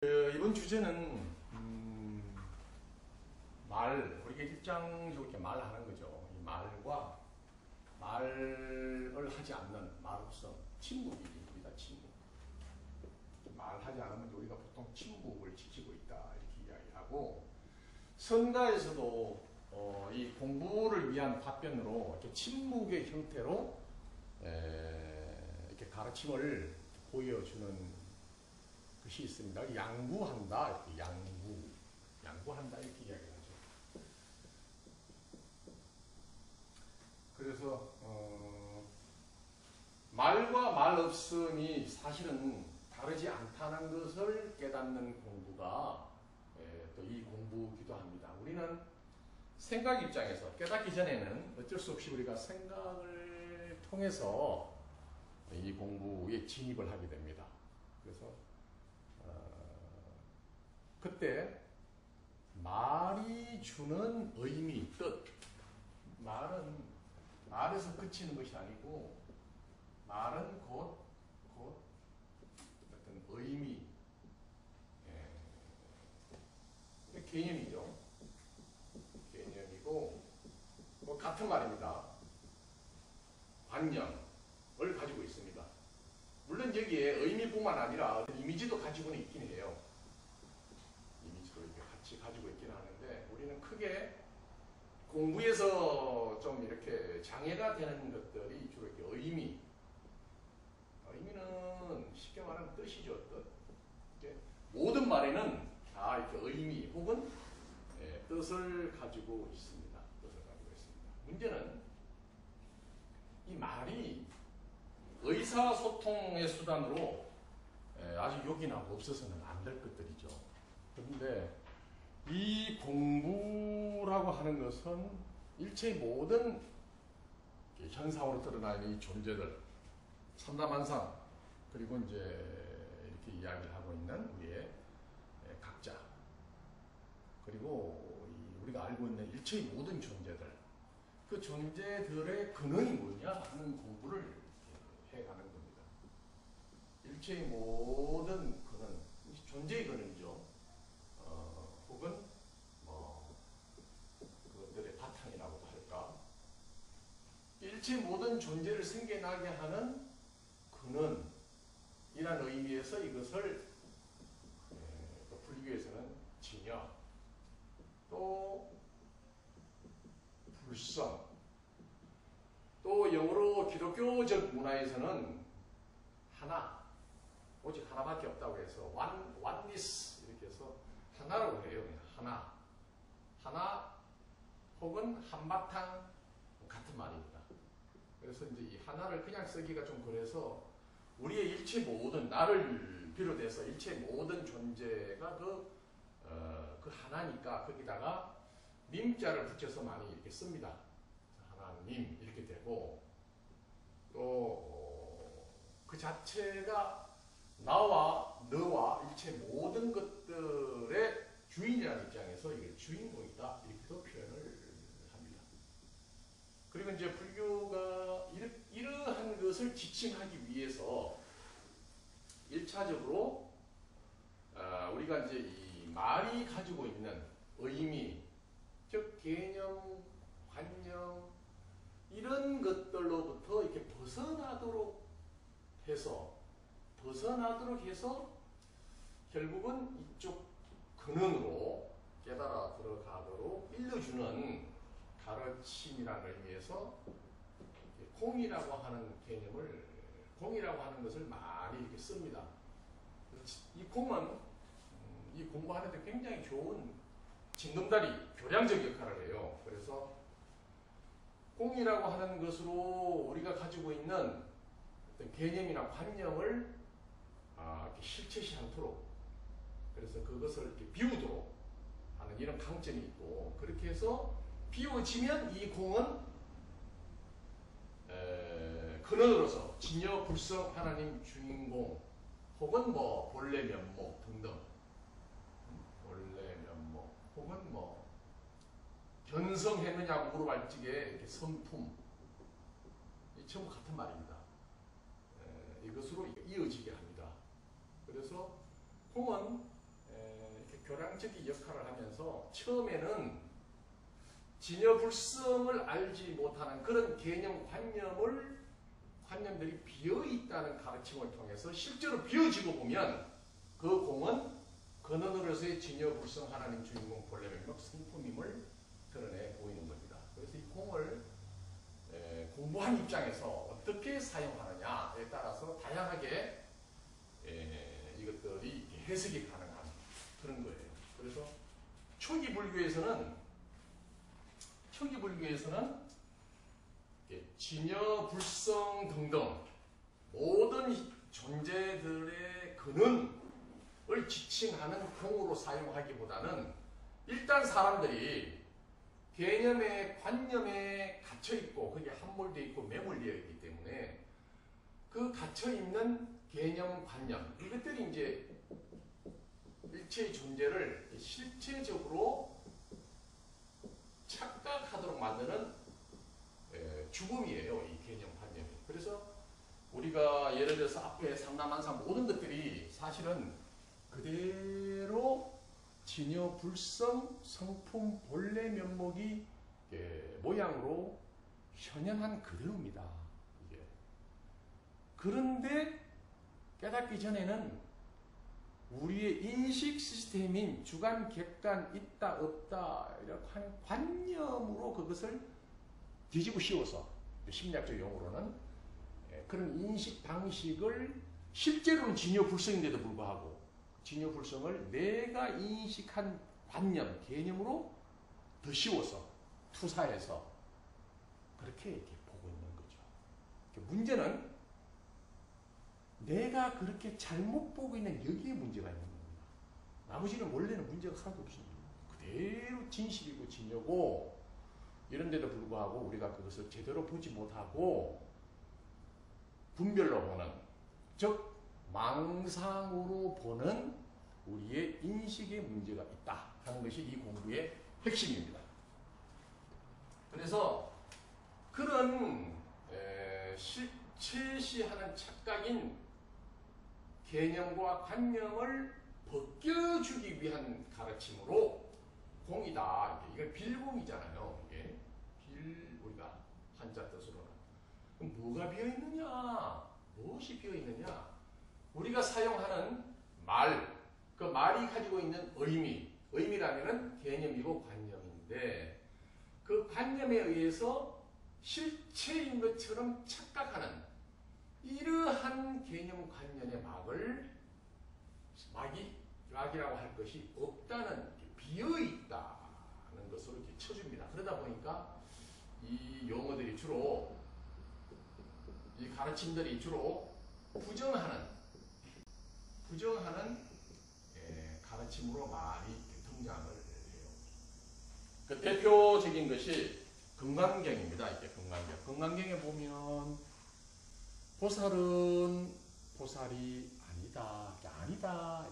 이번 주제는 우리가 일상적으로 이렇게 말하는 거죠. 이 말과 말을 하지 않는 말로서 침묵입니다. 침묵. 말하지 않으면 우리가 보통 침묵을 지키고 있다 이렇게 이야기하고, 선가에서도 이 공부를 위한 답변으로 이렇게 침묵의 형태로 이렇게 가르침을 보여주는 것이 있습니다. 양구한다, 이렇게 양구한다 이렇게 이야기하죠. 그래서 말과 말 없음이 사실은 다르지 않다는 것을 깨닫는 공부가 또 이 공부기도 합니다. 우리는 생각 입장에서 깨닫기 전에는 어쩔 수 없이 우리가 생각을 통해서 이 공부에 진입을 하게 됩니다. 그래서 그때 말이 주는 의미, 뜻, 말은 말에서 그치는 것이 아니고 말은 곧 어떤 의미, 개념이죠. 개념이고 같은 말입니다. 관념을 가지고 있습니다. 물론 여기에 의미뿐만 아니라 이미지도 가지고는 있긴 해요. 이미지도 이렇게 같이 가지고 있긴 하는데, 우리는 크게 공부에서 좀 이렇게 장애가 되는 것들이 주로 이렇게 의미는 쉽게 말하면 뜻이죠. 뜻. 모든 말에는 다 이렇게 의미 혹은 뜻을 가지고 있습니다. 문제는 이 말이 의사소통의 수단으로 아주 요긴하고 없어서는 안 될 것들이죠. 그런데 이 공부라고 하는 것은 일체의 모든 현상으로 드러나는 이 존재들, 삼다만상, 그리고 이제 이렇게 이야기를 하고 있는 우리의 각자, 그리고 우리가 알고 있는 일체의 모든 존재들, 그 존재들의 근원이 뭐냐 하는 공부를 해가는 겁니다. 일체의 모든 근원, 존재의 근원이죠. 혹은 그것들의 바탕이라고도 할까. 일체의 모든 존재를 생겨나게 하는 근원이라는 의미에서 이것을 또 불교에서는 진여, 또 불성, 또 영어로 기독교적 문화에서는 하나, 오직 하나밖에 없다고 해서 oneness 이렇게 해서 하나라고 해요. 하나 혹은 한바탕 같은 말입니다. 그래서 이제 이 하나를 그냥 쓰기가 좀 그래서 우리의 일체 모든, 나를 비롯해서 일체 모든 존재가 그 하나니까 거기다가 님자를 붙여서 많이 이렇게 씁니다. 하나님 이렇게 되고, 또 그 자체가 나와 너와 일체 모든 것들의 주인이라는 입장에서 이걸 주인공이다 이렇게도 표현을 합니다. 그리고 이제 불교가 이러한 것을 지칭하기 위해서 1차적으로 우리가 이제 이 말이 가지고 있는 의미, 즉 개념, 관념 이런 것들로부터 이렇게 벗어나도록 해서 결국은 이쪽 근원으로 깨달아 들어가도록 일러주는 가르침이라는 의미에서 공이라고 하는 개념을, 공이라고 하는 것을 많이 이렇게 씁니다. 이 공은 이 공부하는 데 굉장히 좋은 징검다리, 교량적 역할을 해요. 그래서 공이라고 하는 것으로 우리가 가지고 있는 어떤 개념이나 관념을 이렇게 실체시 않도록, 그래서 그것을 이렇게 비우도록 하는 이런 강점이 있고, 그렇게 해서 비워지면 이 공은 근원으로서 진여, 불성, 하나님, 주인공 혹은 본래 면목 등등, 본래 면목 혹은 견성했느냐고 물어볼 적에 이렇게 성품, 전부 같은 말입니다. 이것으로 이어지게 합니다. 그래서 공은 교량적인 역할을 하면서 처음에는 진여불성을 알지 못하는 그런 개념 관념들이 비어있다는 가르침을 통해서 실제로 비어지고 보면 그 공은 근원으로서의 진여불성 하나님 주인공 본래 면목 성품임을 드러내 보이는 겁니다. 그래서 이 공을 공부한 입장에서 어떻게 사용하느냐에 따라서 다양하게 이것들이 해석이 가능한 그런 거예요. 그래서 초기 불교에서는 진여, 불성 등등 모든 존재들의 근원을 지칭하는 공으로 사용하기보다는 일단 사람들이 개념의 관념에 갇혀있고 거기에 함몰되어 있고 매몰되어 있기 때문에 그 갇혀있는 개념, 관념 이것들이 이제 일체의 존재를 실체적으로 착각하도록 만드는 죽음이에요. 이 개념, 관념이. 그래서 우리가 예를 들어서 앞에 삼라만상 모든 것들이 사실은 그대로 진여, 불성, 성품, 본래 면목이 모양으로 현현한 그대로입니다. 이게. 그런데 깨닫기 전에는 우리의 인식 시스템인 주관, 객관, 있다, 없다 이렇게 하는 관념으로 그것을 뒤집어 씌워서 심리학적 용어로는 그런 인식 방식을 실제로는 진여불성인데도 불구하고 진여불성을 내가 인식한 관념, 개념으로 더 씌워서 투사해서 그렇게 이렇게 보고 있는 거죠. 문제는 내가 그렇게 잘못 보고 있는 여기에 문제가 있는 겁니다. 나머지는 원래는 문제가 하나도 없습니다. 그대로 진실이고 진여고 이런데도 불구하고 우리가 그것을 제대로 보지 못하고 분별로 보는, 즉 망상으로 보는 우리의 인식에 문제가 있다 하는 것이 이 공부의 핵심입니다. 그래서 그런 실체시하는 착각인 개념과 관념을 벗겨주기 위한 가르침으로 공이다. 이건 빌공이잖아요. 이게 우리가 한자 뜻으로는. 그럼 뭐가 비어있느냐? 무엇이 비어있느냐? 우리가 사용하는 말, 그 말이 가지고 있는 의미라면은 개념이고 관념인데 그 관념에 의해서 실체인 것처럼 착각하는 이러한 개념 관념의 막이라고 할 것이 없다는, 비어있다는 것으로 이렇게 쳐줍니다. 그러다 보니까 이 용어들이 주로, 이 가르침들이 주로 부정하는 가르침으로 많이 등장을 해요. 그 대표적인 것이 금강경입니다. 이게 금강경. 금강경에 보면 보살은 보살이 아니다. 아니다.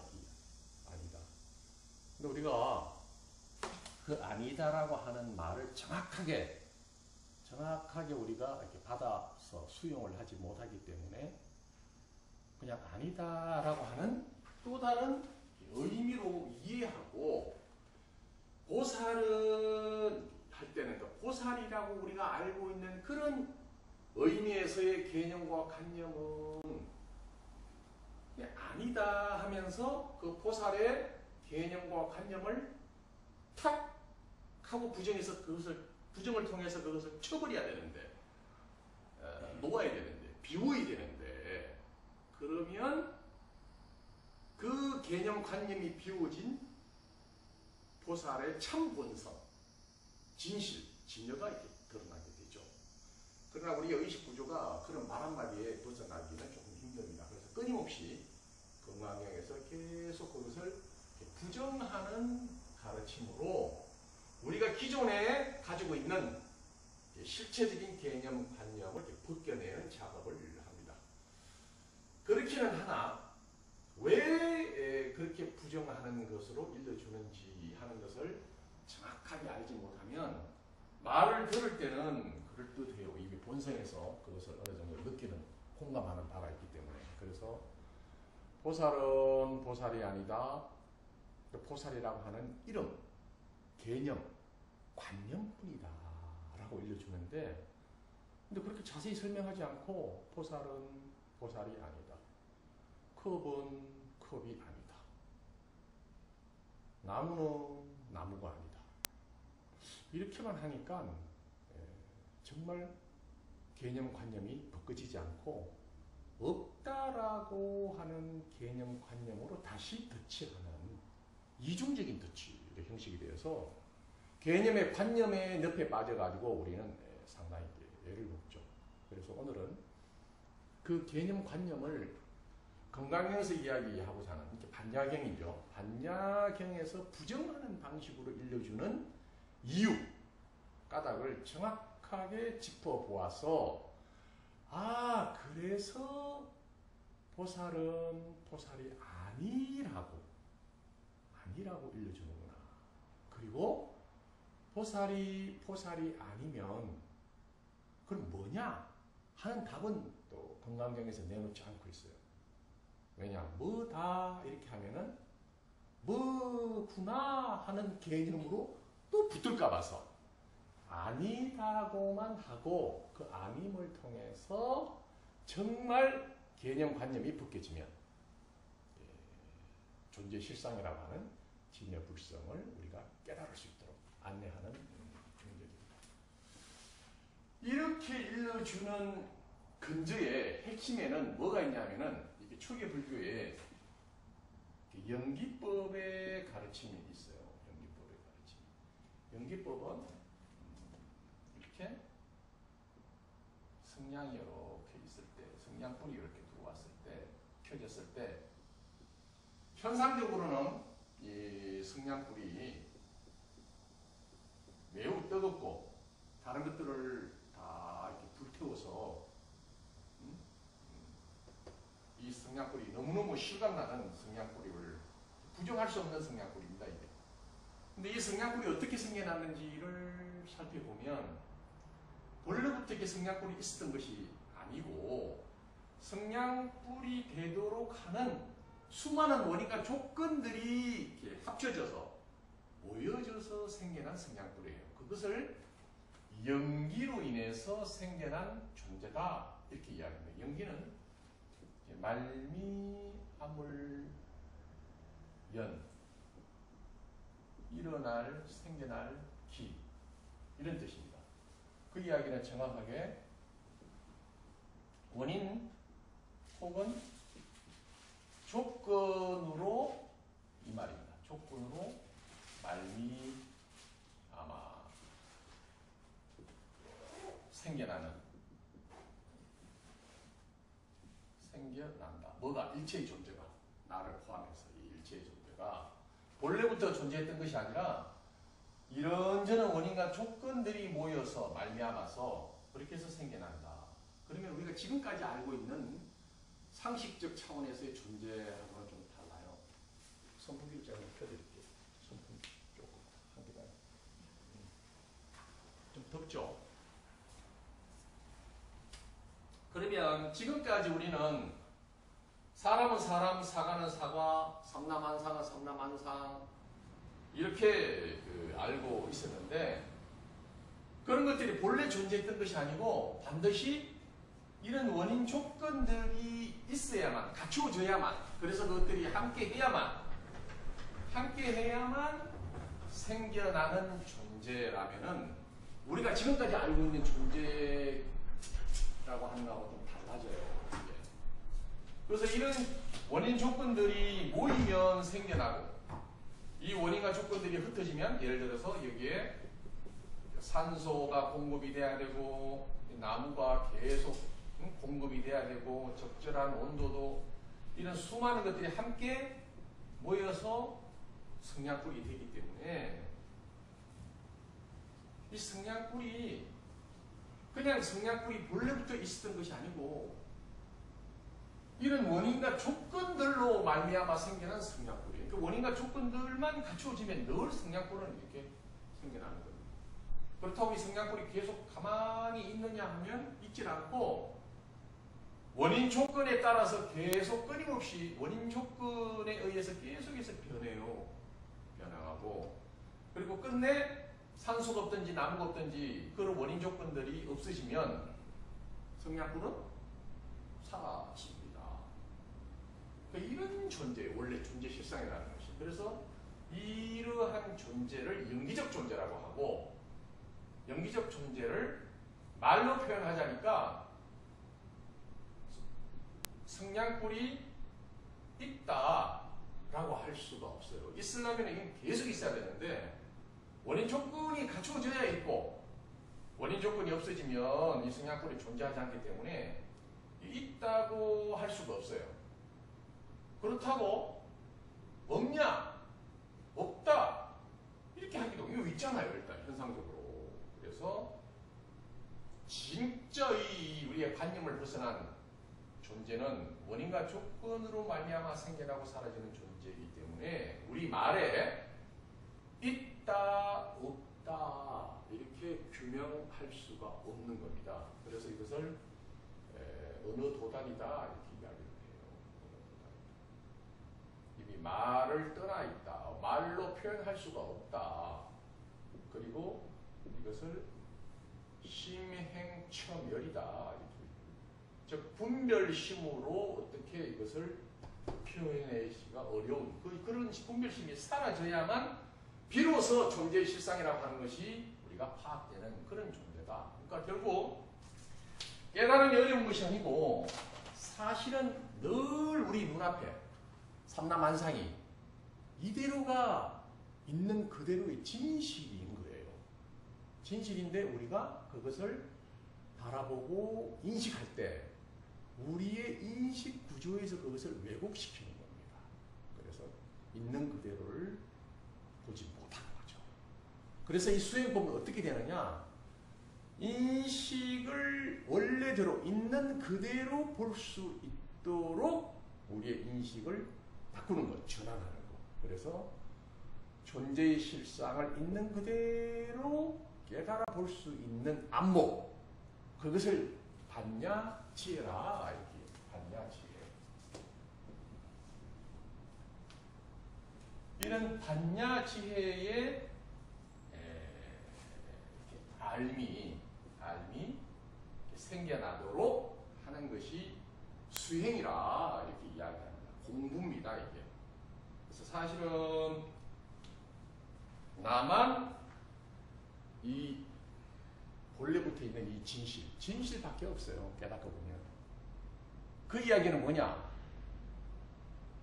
근데 우리가 그 아니다라고 하는 말을 정확하게 우리가 이렇게 받아서 수용을 하지 못하기 때문에 그냥 아니다라고 하는 또 다른 의미로 이해하고, 보살은 할 때는 그 보살이라고 우리가 알고 있는 그런 의미에서의 개념과 관념은 아니다 하면서 그 보살의 개념과 관념을 탁 하고 부정을 통해서 그것을 쳐버려야 되는데, 놓아야 되는데, 비워야 되는데, 그러면 그 개념 관념이 비워진 보살의 참 본성, 진실, 진여가 이렇게 드러나게 되죠. 그러나 우리 의식 구조가 그런 말 한마디에 벗어나기는 조금 힘듭니다. 그래서 끊임없이 금강경에서 계속 그것을 부정하는 가르침으로 우리가 기존에 가지고 있는 실체적인 개념, 관념을 벗겨내는 작업을 합니다. 그렇기는 하나 왜 그렇게 부정하는 것으로 일러주는지 하는 것을 정확하게 알지 못하면 말을 들을 때는 그럴듯해요. 이미 본성에서 그것을 어느 정도 느끼는, 공감하는 바가 있기 때문에. 그래서 보살은 보살이 아니다. 또 포살이라고 하는 이름, 개념, 관념뿐이다 라고 일러주는데, 근데 그렇게 자세히 설명하지 않고 포살은 포살이 아니다, 컵은 컵이 아니다, 나무는 나무가 아니다, 이렇게만 하니까 정말 개념 관념이 벗겨지지 않고 없다라고 하는 개념 관념으로 다시 덧칠하는 이중적인 덧칠의 형식이 되어서 개념의 관념의 늪에 빠져가지고 우리는 상당히 애를 먹죠. 그래서 오늘은 그 개념 관념을 건강경에서 이야기하고자 하는 반야경이죠. 반야경에서 부정하는 방식으로 일러주는 이유, 까닭을 정확하게 짚어보아서 그래서 포살은 포살이 아니라고 일러주는구나. 그리고 포살이 아니면 그럼 뭐냐 하는 답은 또 건강경에서 내놓지 않고 있어요. 왜냐, 뭐다 이렇게 하면은 뭐구나 하는 개념으로 또 붙을까 봐서 아니다고만 하고 그 아님을 통해서 정말 개념관념이 벗겨지면 존재 실상이라고 하는 진여 불성을 우리가 깨달을 수 있도록 안내하는 경전입니다. 이렇게 일러주는 근저의 핵심에는 뭐가 있냐면은 이게 초기 불교에 연기법의 가르침이 있어요. 연기법의 가르침. 연기법은 이렇게 성냥이 이렇게 있을 때, 성냥불이 이렇게 들어왔을 때, 켜졌을 때, 현상적으로는 이 성냥불이 매우 뜨겁고 다른 것들을 다 이렇게 불태워서 이 성냥불이 너무너무 실감나는 성냥불을 부정할 수 없는 성냥불입니다. 이게. 근데 이 성냥불이 어떻게 생겨났는지를 살펴보면 본래부터 이렇게 성냥불이 있었던 것이 아니고 성냥불이 되도록 하는 수많은 원인과 조건들이 이렇게 합쳐져서 모여져서 생겨난 성냥불이에요. 그것을 연기로 인해서 생겨난 존재다 이렇게 이야기합니다. 연기는 말미암을 연, 일어날, 생겨날 기 이런 뜻입니다. 그 이야기는 정확하게 원인 혹은 조건으로 이 말입니다. 조건으로 말미암아 생겨난다. 뭐가? 일체의 존재가, 나를 포함해서 이 일체의 존재가 본래부터 존재했던 것이 아니라 이런저런 원인과 조건들이 모여서 말미암아서 그렇게 해서 생겨난다. 그러면 우리가 지금까지 알고 있는 상식적 차원에서의 존재하고는 좀 달라요. 선풍기를 제가 펴드릴게요. 선풍기 조금 한 개가 좀 덥죠? 그러면 지금까지 우리는 사람은 사람, 사과는 사과, 삼남한상은 삼남한상 이렇게 알고 있었는데 그런 것들이 본래 존재했던 것이 아니고 반드시 이런 원인 조건들이 있어야만, 갖추어져야만, 그래서 그것들이 함께 해야만 생겨나는 존재라면은 우리가 지금까지 알고 있는 존재라고 하는 거하고 좀 달라져요. 이게. 그래서 이런 원인 조건들이 모이면 생겨나고 이 원인과 조건들이 흩어지면 예를 들어서 여기에 산소가 공급이 돼야 되고 나무가 계속 공급이 돼야 되고 적절한 온도도 이런 수많은 것들이 함께 모여서 성냥불이 되기 때문에 이 성냥불이 그냥 성냥불이 본래부터 있었던 것이 아니고 이런 원인과 조건들로 말미암아 생겨난 성냥불이에요. 그 원인과 조건들만 갖추어지면 늘 성냥불은 이렇게 생겨나는 겁니다. 그렇다고 이 성냥불이 계속 가만히 있느냐 하면 있질 않고 원인 조건에 따라서 계속 끊임없이 원인 조건에 의해서 계속해서 변해요. 그리고 끝내 산소가 없든지 나무가 없든지 그런 원인 조건들이 없으시면 성냥불은 사라집니다. 그러니까 이런 존재, 원래 존재 실상이라는 것이. 그래서 이러한 존재를 영기적 존재라고 하고, 영기적 존재를 말로 표현하자니까 성냥불이 있다라고 할 수가 없어요. 있으려면 이게 계속 있어야 되는데 원인 조건이 갖춰져야 있고, 원인 조건이 없어지면 이 성냥불이 존재하지 않기 때문에 있다고 할 수가 없어요. 그렇다고 없냐? 없다. 이렇게 하기도, 이거 있잖아요, 일단 현상적으로. 그래서 진짜 우리의 관념을 벗어난 존재는 원인과 조건으로 말미암아 생겨나고 사라지는 존재이기 때문에 우리 말에 있다, 없다 이렇게 규명할 수가 없는 겁니다. 그래서 이것을 어느 도단이다 이렇게 이야기를 해요. 이미 말을 떠나 있다. 말로 표현할 수가 없다. 그리고 이것을 심행첨열이다. 즉 분별심으로 어떻게 이것을 표현하기가 어려운 그런 분별심이 사라져야만 비로소 존재의 실상이라고 하는 것이 우리가 파악되는 그런 존재다. 그러니까 결국 깨달음이 어려운 것이 아니고 사실은 늘 우리 눈앞에 삼라만상이 이대로가 있는 그대로의 진실인 거예요. 진실인데 우리가 그것을 바라보고 인식할 때 우리의 인식 구조에서 그것을 왜곡시키는 겁니다. 그래서 있는 그대로를 보지 못하는 거죠. 그래서 이 수행법은 어떻게 되느냐? 인식을 원래대로 있는 그대로 볼 수 있도록 우리의 인식을 바꾸는 것, 전환하는 것. 그래서 존재의 실상을 있는 그대로 깨달아 볼 수 있는 안목, 그것을 반야지혜라. 이렇게 반야지혜. 이런 반야지혜의 알미 생겨나도록 하는 것이 수행이라 이렇게 이야기합니다. 공부입니다, 이게. 그래서 사실은 나만 이 본래부터 있는 이 진실밖에 없어요. 깨닫고 보면. 그 이야기는 뭐냐?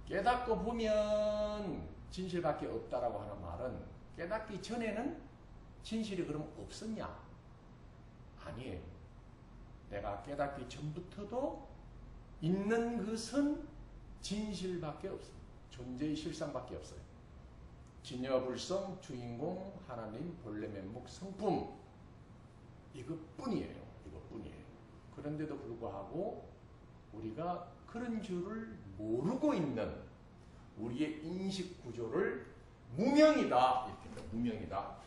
깨닫고 보면 진실밖에 없다라고 하는 말은 깨닫기 전에는 진실이 그럼 없었냐? 아니에요. 내가 깨닫기 전부터도 있는 것은 진실밖에 없어요. 존재의 실상밖에 없어요. 진여불성, 주인공, 하나님, 본래 면목, 성품, 이것뿐이에요. 이것뿐이에요. 그런데도 불구하고 우리가 그런 줄을 모르고 있는 우리의 인식 구조를 무명이다. 이렇게 합니다. 무명이다.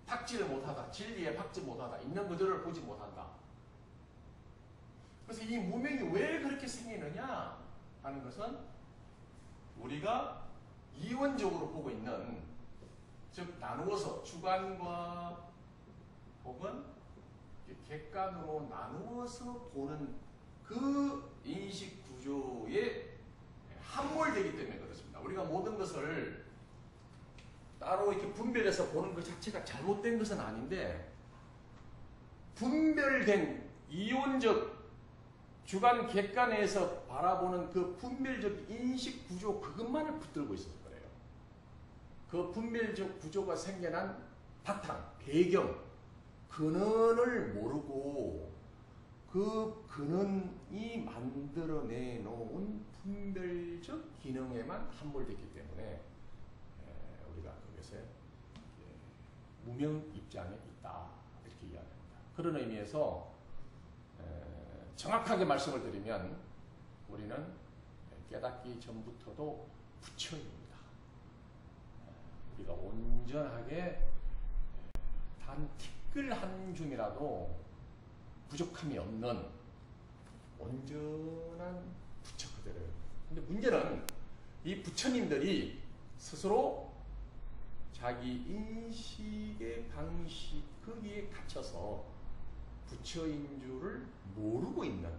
탁지를 못하다. 진리에 박지 못하다. 있는 그대로를 보지 못한다. 그래서 이 무명이 왜 그렇게 생기느냐 하는 것은 우리가 이원적으로 보고 있는, 즉 나누어서 주관과 혹은 객관으로 나누어서 보는 그 인식 구조에 함몰되기 때문에 그렇습니다. 우리가 모든 것을 따로 이렇게 분별해서 보는 것 자체가 잘못된 것은 아닌데, 분별된 이원적 주관 객관에서 바라보는 그 분별적 인식 구조, 그것만을 붙들고 있어서 그래요. 그 분별적 구조가 생겨난 바탕, 배경, 근원을 모르고 그 근원이 만들어내 놓은 분별적 기능에만 함몰됐기 때문에 우리가 그것에 무명 입장에 있다 이렇게 이야기합니다. 그런 의미에서 정확하게 말씀을 드리면 우리는 깨닫기 전부터도 부처입니다. 우리가 온전하게 단 티끌 한 줌이라도 부족함이 없는 온전한 부처 그대로예요. 근데 문제는 이 부처님들이 스스로 자기 인식의 방식 거기에 갇혀서 부처인 줄을 모르고 있는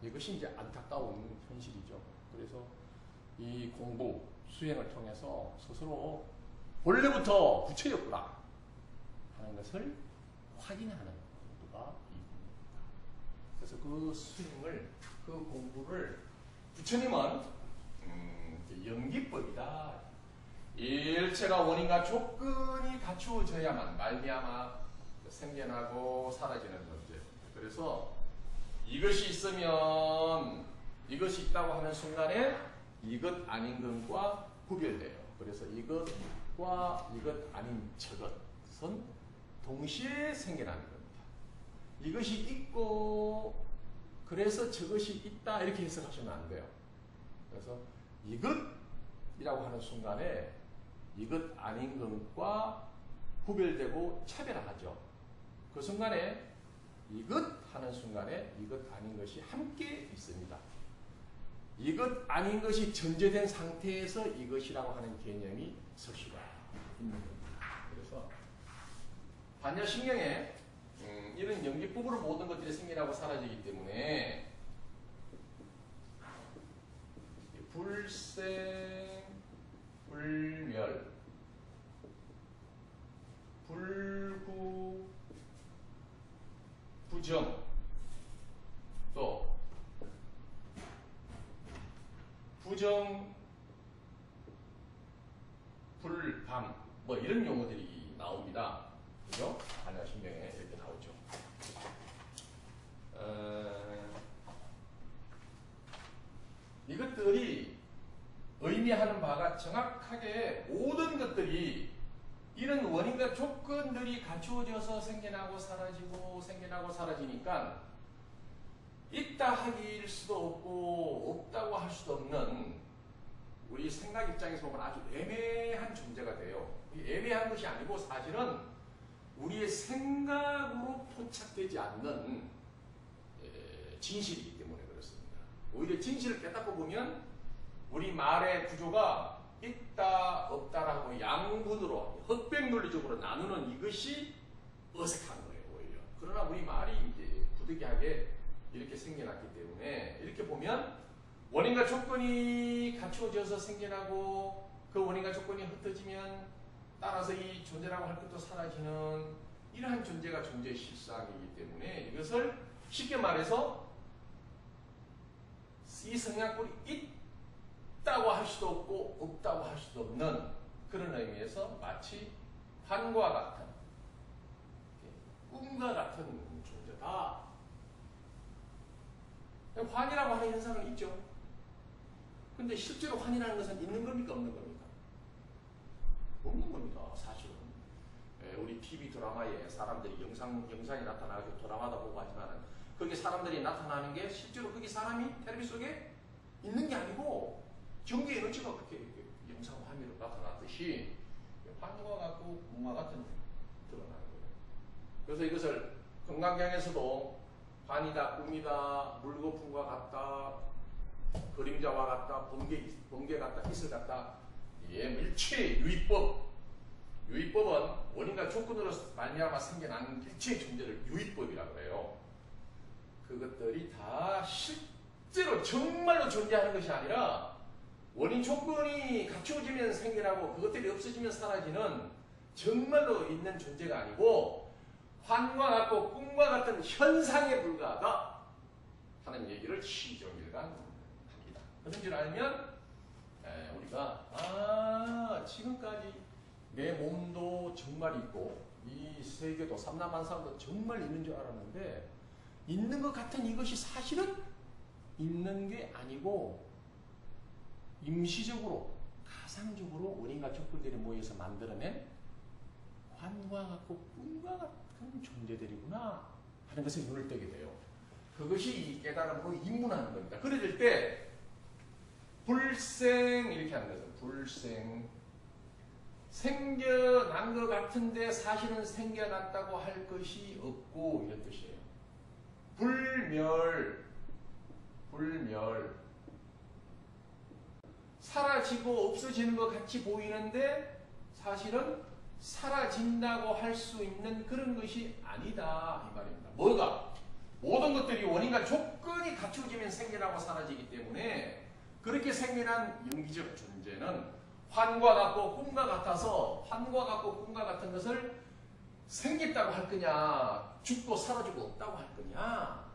이것이 이제 안타까운 현실이죠. 그래서 이 공부, 수행을 통해서 스스로 원래부터 부처였구나 하는 것을 확인하는 공부가 이겁니다. 그래서 그 수행을, 그 공부를 부처님은 연기법이다. 일체가 원인과 조건이 갖추어져야만 말미암아 생겨나고 사라지는 문제. 그래서 이것이 있으면 이것이 있다고 하는 순간에 이것 아닌 것과 구별돼요. 그래서 이것과 이것 아닌 저것은 동시에 생겨나는 겁니다. 이것이 있고 그래서 저것이 있다 이렇게 해석하시면 안 돼요. 그래서 이것이라고 하는 순간에 이것 아닌 것과 구별되고 차별하죠. 그 순간에 이것 하는 순간에 이것 아닌 것이 함께 있습니다. 이것 아닌 것이 전제된 상태에서 이것이라고 하는 개념이 설 수가 있는 겁니다. 그래서 반야신경에 이런 연기법으로 모든 것들이 생겨나고 사라지기 때문에 불생, 불멸, 불구, 부정, 또 부정, 불감, 뭐 이런 용어들이 나옵니다. 그죠? 반야신경에 이렇게 나오죠. 이것들이 의미하는 바가 정확하게 모든 것들이 이런 원인과 조건들이 갖추어져서 생겨나고 사라지고 생겨나고 사라지니까 있다 하기일 수도 없고 없다고 할 수도 없는 우리 생각 입장에서 보면 아주 애매한 존재가 돼요. 애매한 것이 아니고 사실은 우리의 생각으로 포착되지 않는 진실이기 때문에 그렇습니다. 오히려 진실을 깨닫고 보면 우리 말의 구조가 있다 없다라고 양분으로 흑백 논리적으로 나누는 이것이 어색한 거예요. 오히려. 그러나 우리 말이 이제 부득이하게 이렇게 생겨났기 때문에 이렇게 보면 원인과 조건이 갖추어져서 생겨나고 그 원인과 조건이 흩어지면 따라서 이 존재라고 할 것도 사라지는 이러한 존재가 존재의 실상이기 때문에 이것을 쉽게 말해서 이 성냥불이 있다고 할 수도 없고 없다고 할 수도 없는 그런 의미에서 마치 환과 같은 꿈과 같은 존재다. 환이라고 하는 현상은 있죠. 근데 실제로 환이라는 것은 있는 겁니까 없는 겁니까? 없는 겁니다. 사실은. 우리 TV 드라마에 사람들이 영상이 나타나고 드라마다 보고 하지만 거기 사람들이 나타나는 게 실제로 거기 사람이 텔레비 속에 있는 게 아니고 전기 에너지가 그렇게 영상 화면으로 나타났듯이 환과 같고 꿈과 같은 드러나는 거예요. 그래서 이것을 건강경에서도 환이다, 꿈이다, 물거품과 같다, 그림자와 같다, 번개 같다, 이슬 같다. 일체 유의법. 유의법은 원인과 조건으로 말미암아 생겨난 일체의 존재를 유의법이라고 해요. 그것들이 다 실제로 정말로 존재하는 것이 아니라 원인 조건이 갖추어지면 생겨나고 그것들이 없어지면 사라지는 정말로 있는 존재가 아니고 환과 같고 꿈과 같은 현상에 불과하다 하는 얘기를 시종일관 합니다. 그런 줄 알면 우리가 지금까지 내 몸도 정말 있고 이 세계도 삼라만상도 정말 있는 줄 알았는데 있는 것 같은 이것이 사실은 있는 게 아니고 임시적으로 가상적으로 원인과 조건들이 모여서 만들어낸 환과 같고 꿈과 같은 존재들이구나 하는 것에 눈을 뜨게 돼요. 그것이 이 깨달음으로 입문하는 겁니다. 그럴 때 불생 이렇게 하는 거죠. 불생 생겨난 것 같은데 사실은 생겨났다고 할 것이 없고 이런 뜻이에요. 불멸 사라지고 없어지는 것 같이 보이는데 사실은 사라진다고 할 수 있는 그런 것이 아니다 이 말입니다. 뭐가? 모든 것들이 원인과 조건이 갖춰지면 생겨나고 사라지기 때문에 그렇게 생겨난 영기적 존재는 환과 같고 꿈과 같아서 환과 같고 꿈과 같은 것을 생겼다고 할 거냐 죽고 사라지고 없다고 할 거냐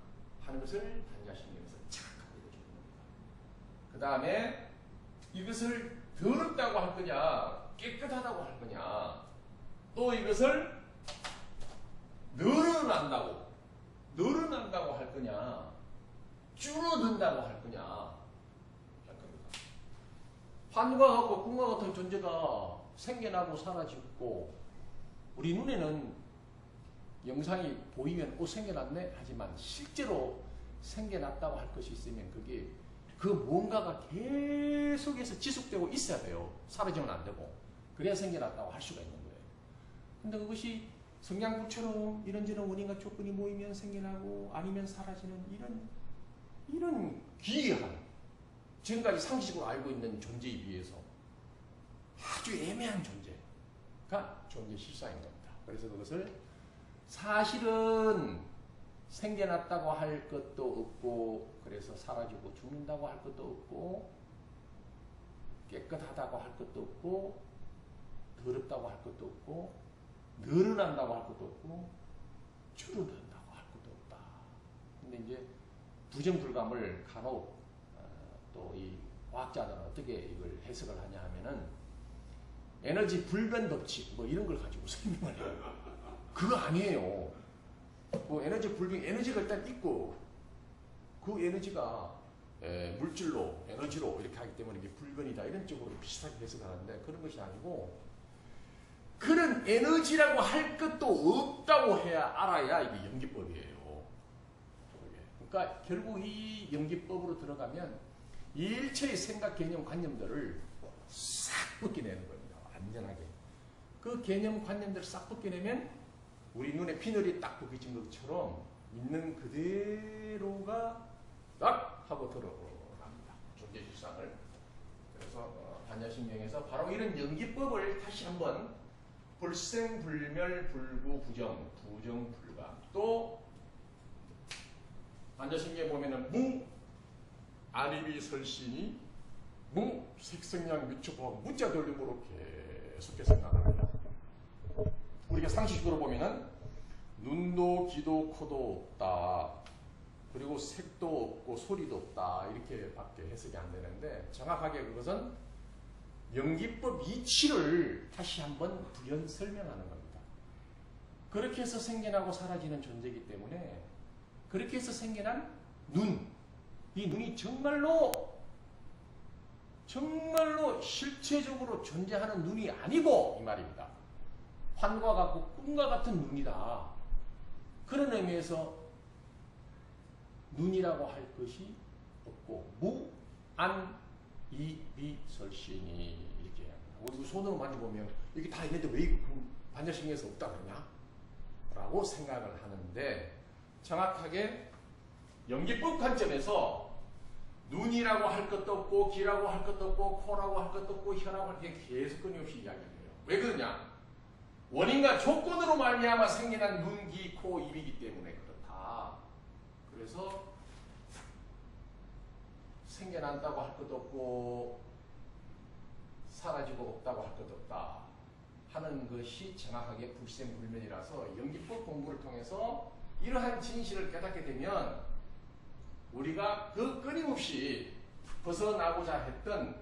하는 것을 반야신경에서 착각하게 해주는 겁니다. 그 다음에 이것을 더럽다고 할 거냐 깨끗하다고 할 거냐 또 이것을 늘어난다고 할 거냐 줄어든다고 할 거냐 할 겁니다. 환과 같고 꿈과 같은 존재가 생겨나고 사라지고 우리 눈에는 영상이 보이면 생겨났네 하지만 실제로 생겨났다고 할 것이 있으면 그게 그 뭔가가 계속해서 지속되고 있어야 돼요. 사라지면 안 되고 그래야 생겨났다고 할 수가 있는 거예요. 근데 그것이 성냥불처럼 이런저런 원인과 조건이 모이면 생겨나고 아니면 사라지는 이런 기이한 지금까지 상식으로 알고 있는 존재에 비해서 아주 애매한 존재가 존재 실상인 겁니다. 그래서 그것을 사실은 생겨났다고 할 것도 없고 그래서 사라지고 죽는다고 할 것도 없고 깨끗하다고 할 것도 없고 더럽다고 할 것도 없고 늘어난다고 할 것도 없고 줄어든다고 할 것도 없다. 근데 이제 부정불감을 간혹 또 이 과학자들은 어떻게 이걸 해석을 하냐 하면은 에너지 불변 법칙 뭐 이런 걸 가지고 설명을 해요. 그거 아니에요. 그 에너지 불변 에너지가 일단 있고 그 에너지가 물질로 에너지로 이렇게 하기 때문에 이게 불변이다 이런 쪽으로 비슷하게 해석하는데 그런 것이 아니고 그런 에너지라고 할 것도 없다고 해야 알아야 이게 연기법이에요. 그러니까 결국 이 연기법으로 들어가면 일체의 생각 개념 관념들을 싹 벗겨내는 겁니다. 완전하게. 그 개념 관념들을 싹 벗겨내면 우리 눈에 비늘이 딱 벗겨진 것처럼 있는 그대로가 딱 하고 들어갑니다. 존재 실상을. 그래서 반야신경에서 바로 이런 연기법을 다시 한번 불생불멸 불구부정 부정불감 또 반야신경에 보면은 무 안입이 설신이 무 색성량 미초법 무자 돌림으로 계속해서 나갑니다. 우리가 상식적으로 보면은 눈도 귀도 코도 없다. 그리고 색도 없고 소리도 없다. 이렇게 밖에 해석이 안 되는데 정확하게 그것은 연기법 이치를 다시 한번 부연 설명하는 겁니다. 그렇게 해서 생겨나고 사라지는 존재이기 때문에 그렇게 해서 생겨난 눈, 이 눈이 정말로 실체적으로 존재하는 눈이 아니고 이 말입니다. 환과 같고 꿈과 같은 눈이다. 그런 의미에서 눈이라고 할 것이 없고 무, 안, 이, 비, 설신이 이렇게 합니다. 우리 손으로 만져보면 이게 다 있는데 왜 반야신경에서 없다 그러냐? 라고 생각을 하는데 정확하게 연기법 관점에서 눈이라고 할 것도 없고 귀라고 할 것도 없고 코라고 할 것도 없고 혀라고 할 게 계속 끊임없이 이야기를 해요. 왜 그러냐? 원인과 조건으로 말미암아 생겨난 눈, 귀, 코, 입이기 때문에 그렇다. 그래서 생겨난다고 할 것도 없고 사라지고 없다고 할 것도 없다 하는 것이 정확하게 불생불멸이라서 연기법 공부를 통해서 이러한 진실을 깨닫게 되면 우리가 그 끊임없이 벗어나고자 했던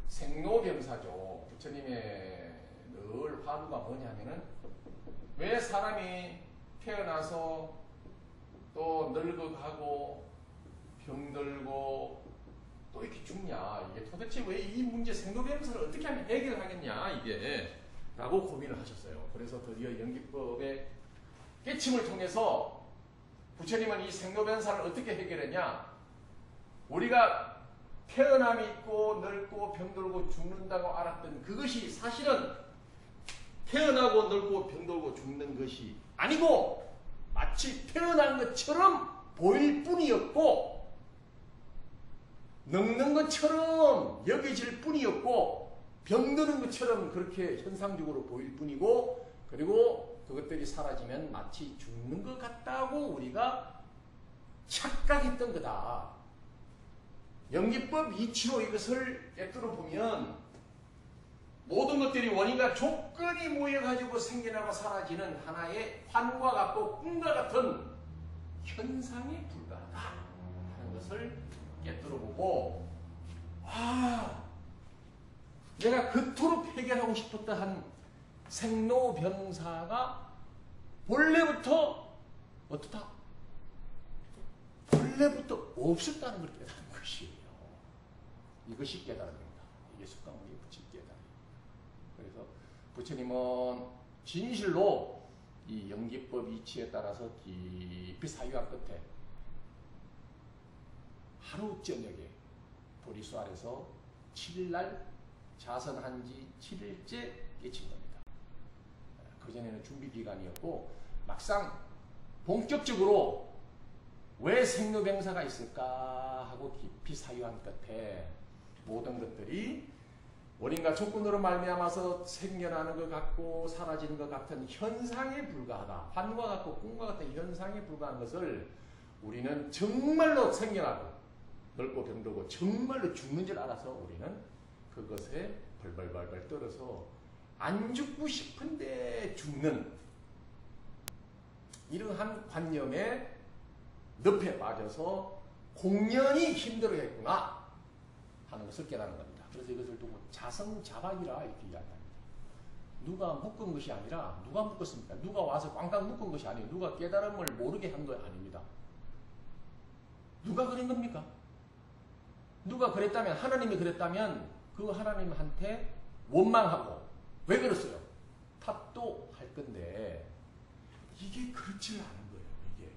생로병사죠. 부처님의 늘 화두가 뭐냐면은 왜 사람이 태어나서 또 늙어가고 병들고 또 이렇게 죽냐. 이게 도대체 왜 이 문제 생로병사를 어떻게 하면 해결하겠냐 이게 라고 고민을 하셨어요. 그래서 드디어 연기법의 깨침을 통해서 부처님은 이 생로병사를 어떻게 해결했냐. 우리가 태어남이 있고 늙고 병들고 죽는다고 알았던 그것이 사실은 태어나고 늙고 병들고 죽는 것이 아니고 마치 태어난 것처럼 보일 뿐이었고 늙는 것처럼 여겨질 뿐이었고 병드는 것처럼 그렇게 현상적으로 보일 뿐이고 그리고 그것들이 사라지면 마치 죽는 것 같다고 우리가 착각했던 거다. 연기법 이치로 이것을 꿰뚫어 보면 모든 것들이 원인과 조건이 모여가지고 생겨나고 사라지는 하나의 환과 같고 꿈과 같은 현상에 불과하다 하는 것을 꿰뚫어 보고 내가 그토록 해결하고 싶었던 한 생로병사가 본래부터 어떻다? 본래부터 없었다는 걸 깨달은 것이에요. 이것이 깨달음입니다. 이게 숙가모니 부처 깨달음. 그래서 부처님은 진실로 이 연기법 이치에 따라서 깊이 사유한 끝에 하루 저녁에 보리수 아래서 7일날 자선한 지 7일째 깨친 겁니다. 그전에는 준비기간이었고 막상 본격적으로 왜 생로병사가 있을까 하고 깊이 사유한 끝에 모든 것들이 원인과 조건으로 말미암아서 생겨나는 것 같고 사라지는 것 같은 현상에 불과하다. 환과 같고 꿈과 같은 현상에 불과한 것을 우리는 정말로 생겨나고 넓고 병들고 정말로 죽는 줄 알아서 우리는 그것에 벌벌벌벌 떨어서 안 죽고 싶은데 죽는 이러한 관념에 늪에 빠져서 공연히 힘들어했구나 하는 것을 깨닫는 겁니다. 그래서 이것을 두고 자성자박이라 이렇게 이야기합니다. 누가 묶은 것이 아니라 누가 묶었습니까? 누가 와서 꽝꽝 묶은 것이 아니에요. 누가 깨달음을 모르게 한 거 아닙니다. 누가 그런 겁니까? 누가 그랬다면 하나님이 그랬다면 그 하나님한테 원망하고 왜 그랬어요? 탓도 할 건데 이게 그렇지 않은 거예요. 이게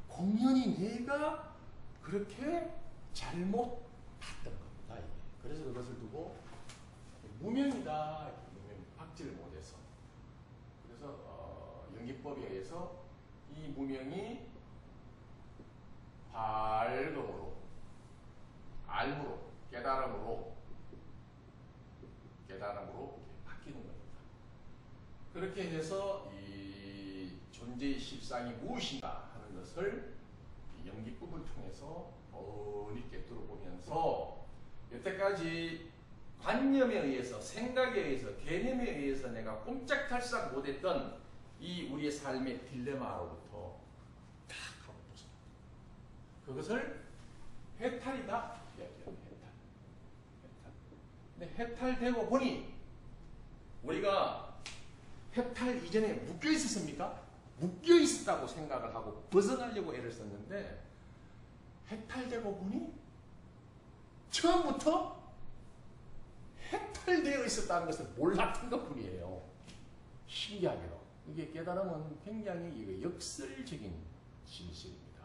공연히 내가 그렇게 잘못 봤던 겁니다. 이게. 그래서 그것을 두고 무명이다. 무명 박지를 못해서 그래서 연기법에 의해서 이 무명이 발금으로 알므로 깨달음으로 바뀌는 겁니다. 그렇게 해서 이 존재의 실상이 무엇인가 하는 것을 연기법을 통해서 뻔히 꿰뚫어 보면서 여태까지 관념에 의해서 생각에 의해서 개념에 의해서 내가 꼼짝달싹 못했던 이 우리의 삶의 딜레마로부터 탁 하고 벗어납니다. 그것을 해탈이다. 근데 해탈되고 보니 우리가 해탈 이전에 묶여 있었습니까? 묶여 있었다고 생각을 하고 벗어나려고 애를 썼는데 해탈되고 보니 처음부터 해탈되어 있었다는 것을 몰랐던 것뿐이에요. 신기하게도 이게 깨달음은 굉장히 역설적인 진실입니다.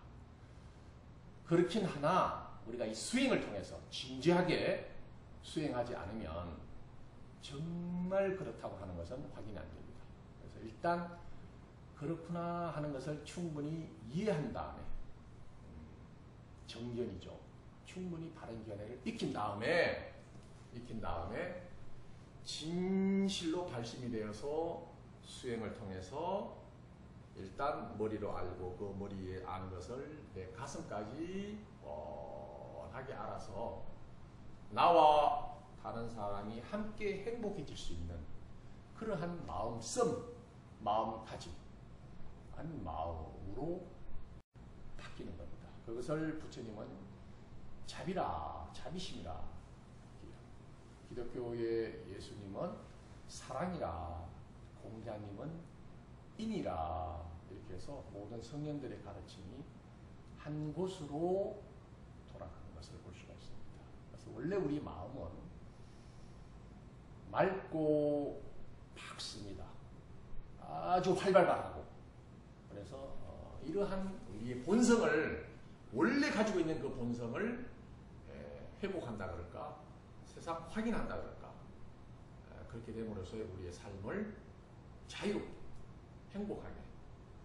그렇긴 하나 우리가 이 수행을 통해서 진지하게 수행하지 않으면 정말 그렇다고 하는 것은 확인이 안 됩니다. 그래서 일단 그렇구나 하는 것을 충분히 이해한 다음에 정견이죠. 충분히 바른 견해를 익힌 다음에 진실로 발심이 되어서 수행을 통해서 일단 머리로 알고 그 머리에 안 것을 내 가슴까지 뻔하게 알아서 나와 다른 사람이 함께 행복해질 수 있는 그러한 마음가짐, 한 마음으로 바뀌는 겁니다. 그것을 부처님은 자비라, 자비심이라. 기독교의 예수님은 사랑이라, 공자님은 인이라 이렇게 해서 모든 성령들의 가르침이 한 곳으로 돌아가는 것을 볼 수가 있습니다. 그래서 원래 우리 마음은 맑고 밝습니다. 아주 활발하고 그래서 이러한 우리의 본성을 원래 가지고 있는 그 본성을 회복한다 그럴까 세상 확인한다 그럴까 그렇게 됨으로써 우리의 삶을 자유롭게 행복하게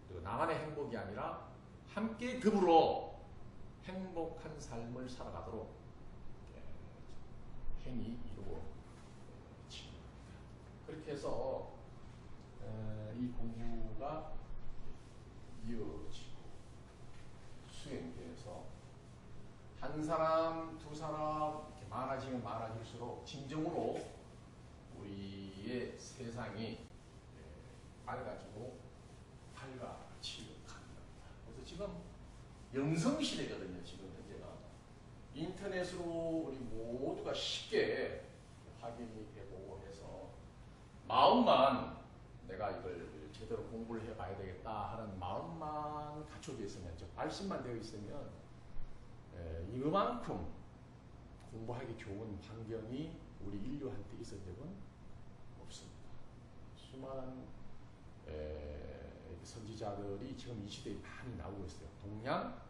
그리고 나만의 행복이 아니라 함께 더불어 행복한 삶을 살아가도록 행이 이루어집니다. 그렇게 해서 이 공부가 이어지고 수행돼서 한 사람, 두 사람 이렇게 많아지면 많아질수록 진정으로 우리의 세상이 맑아지고 밝아지고 갑니다. 그래서 지금 영성시대거든요. 지금 현재가 인터넷으로 우리 모두가 쉽게 확인이 되고 해서 마음만 내가 이걸 제대로 공부를 해봐야 되겠다 하는 마음만 갖춰져 있으면, 즉 발심만 되어 있으면 이만큼 공부하기 좋은 환경이 우리 인류한테 있은 적은 없습니다. 수많은 선지자들이 지금 이 시대에 많이 나오고 있어요. 동양,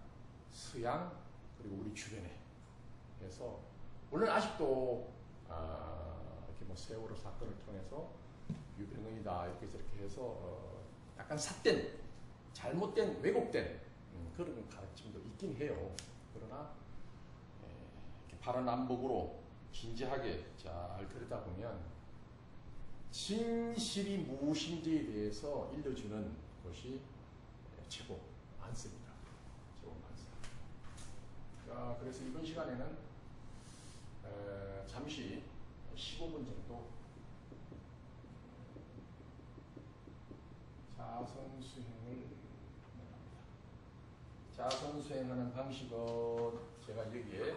서양, 그리고 우리 주변에. 그래서 물론 아직도 이렇게 뭐 세월호 사건을 통해서 유병헌이다 이렇게 저렇게 해서 약간 삿된, 잘못된, 왜곡된 그런 가르침도 있긴 해요. 그러나 이렇게 바라남북으로 진지하게 잘 들여다보면 진실이 무엇인지에 대해서 일러주는 것이 최고 많습니다. 최고 많습니다. 자, 그래서 이번 시간에는 잠시 15분 정도 자선수행을 합니다. 자선수행하는 방식은 제가 여기에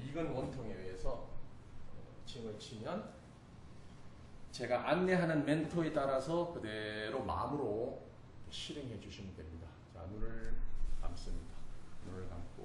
이건 원통에 의해서 칭을 치면 제가 안내하는 멘토에 따라서 그대로 마음으로 실행해 주시면 됩니다. 자, 눈을 감습니다. 눈을 감고